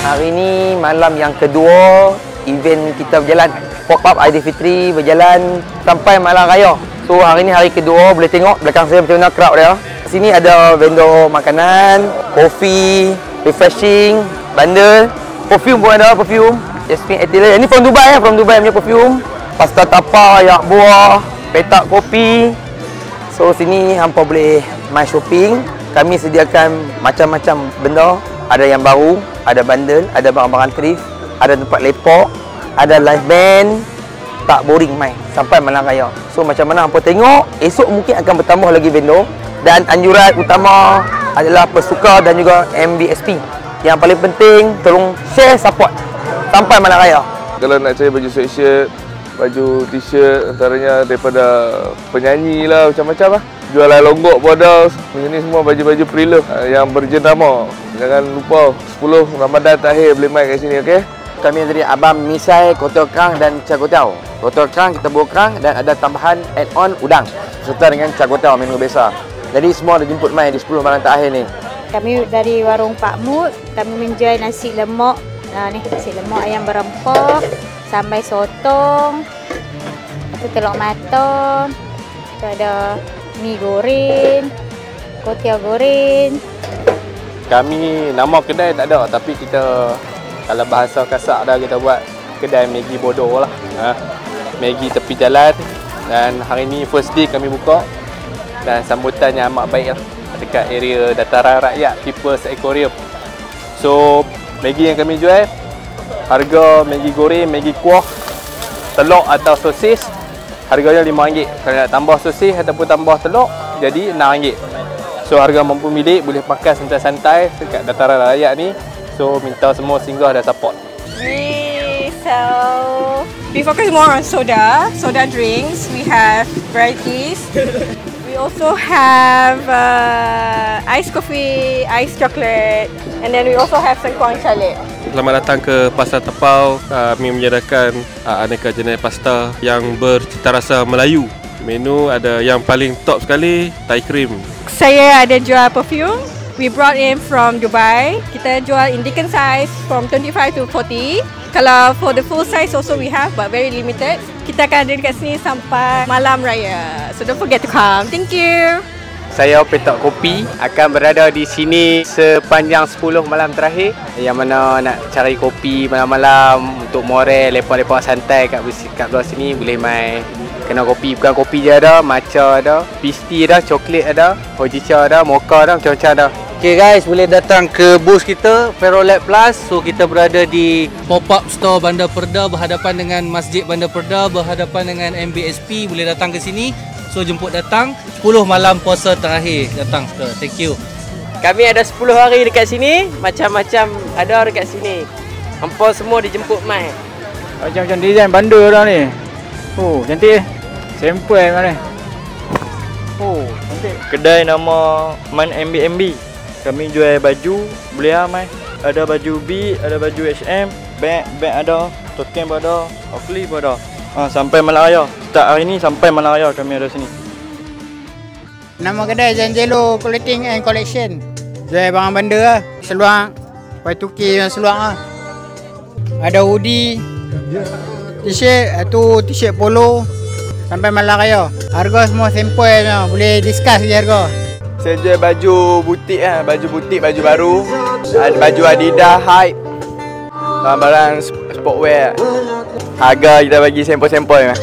Hari ini malam yang kedua event kita berjalan. Pop-up Aidilfitri berjalan sampai malam raya. So hari ni hari kedua, boleh tengok belakang saya macam mana crowd dia. Sini ada vendor makanan, kopi, refreshing, bundle, perfume pun ada, perfume. Jasmine Atelier. Ini from Dubai from Dubai punya perfume. Pasta tapa, ayak buah, petak kopi. So sini hampa boleh main shopping. Kami sediakan macam-macam benda. Ada yang baru, ada bundle, ada barang-barang thrift, ada tempat lepak, ada live band. Tak boring main sampai malam raya. So macam mana hampa tengok, esok mungkin akan bertambah lagi vendor. Dan anjuran utama adalah pesuka dan juga MBSP. Yang paling penting, tolong share, support sampai malam raya. Kalau nak cari baju sweatshirt, baju t-shirt, antaranya daripada penyanyi lah, macam-macam lah. Jualan longgok pun ada. Ini semua baju-baju pre-love yang berjenama. Jangan lupa 10 Ramadan terakhir boleh main kat sini, okey? Kami dari Abang Misai, Kotor Kerang dan Cagotau. Kotor Kerang kita bawa kerang dan ada tambahan add-on udang serta dengan Cagotau menu biasa. Jadi semua dijemput main di 10 malam terakhir ni. Kami dari warung Pak Mut, kami menjual nasi lemak. Nah, ni nasi lemak ayam berempah, sambal sotong, itu telur mata, itu ada mi goreng, kuotiao goreng. Kami nama kedai tak ada, tapi kita kalau bahasa kasar dah kita buat kedai Maggi bodoh lah. Maggi tepi jalan. Dan hari ni first day kami buka dan sambutannya amat baik lah dekat area Dataran Rakyat People's Aquarium. So Maggi yang kami jual, harga Maggi goreng, Maggi kuah, telur atau sosis, harganya RM5. Kalau nak tambah sosis ataupun tambah telur, jadi RM6. So harga mampu milik, boleh makan santai-santai dekat Dataran Rakyat ni. So minta semua singgah dan support. We focus more on soda drinks. We have varieties. We also have ice coffee, ice chocolate, and then we also have sengkuang calit. Selamat datang ke Pasar Tepau. Kami menyediakan aneka jenis pasta yang bercita rasa Melayu. Menu ada yang paling top sekali, Thai cream. Saya ada jual perfume. We brought in from Dubai. Kita jual in decant size from 25 to 40. Kalau for the full size also we have, but very limited. Kita akan ada dekat sini sampai malam raya. So don't forget to come. Thank you. Saya Petak Kopi akan berada di sini sepanjang 10 malam terakhir. Yang mana nak cari kopi malam-malam untuk moral, lepak-lepak santai kat luar sini boleh main. Kena kopi, bukan kopi je ada, matcha ada, pisti ada, coklat ada, hojicha ada, mocha ada, macam-macam ada. Okay guys, boleh datang ke booth kita Ferrolab Plus. So kita berada di pop-up store Bandar Perda berhadapan dengan Masjid Bandar Perda, berhadapan dengan MBSP. Boleh datang ke sini. So jemput datang 10 malam puasa terakhir. Datang kita. Thank you. Kami ada 10 hari dekat sini, macam-macam ada dekat sini. Hampa semua dijemput mai. Macam-macam design bandar dah ni. Oh, cantik. Sampel mana? Oh, cantik. Kedai nama Man MBMB. Kami jual baju, boleh mai. Ada baju B, ada baju HM, bag ada, token ada, Oakley pun ada. Sampai malam raya. Start hari ni sampai malam raya kami ada sini. Nama kedai Zanjelo Collecting and Collection. Jual barang benda lah. Seluar, Y2K yang seluar lah. Ada hoodie, t-shirt, tu t-shirt polo. Sampai malam raya. Harga semua sampel lah. Boleh discuss je harga. Saya jual baju butik lah, baju butik, baju baru. Ada baju Adidas, Hype. Barang sportwear. Harga kita bagi sampel-sampel lah.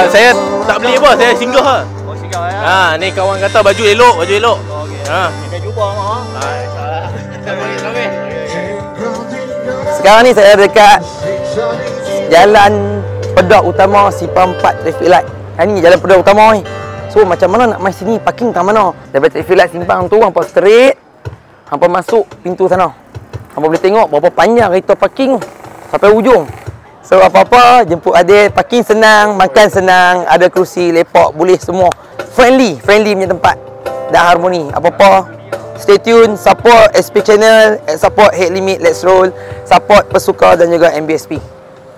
Saya tak beli apa, saya singgah lah. Oh, singgah ya. Ni kawan kata baju elok, baju elok. Kita jumpa mak. Sekarang ni saya dekat Jalan Pedak Utama Simpang 4 traffic light. Ini jalan Pedak Utama ni. So macam mana nak main sini, parking kat mana? Daripada traffic light simpang tu hampa straight, hampa masuk pintu sana. Hampa boleh tengok berapa panjang kereta parking tu sampai ujung. So apa-apa jemput adik, parking senang, makan senang, ada kerusi, lepak, boleh semua. Friendly punya tempat. Dan harmoni. Apa-apa stay tune, support SP Channel, support Head Limit, Let's Roll, support Pesuka dan juga MBSP.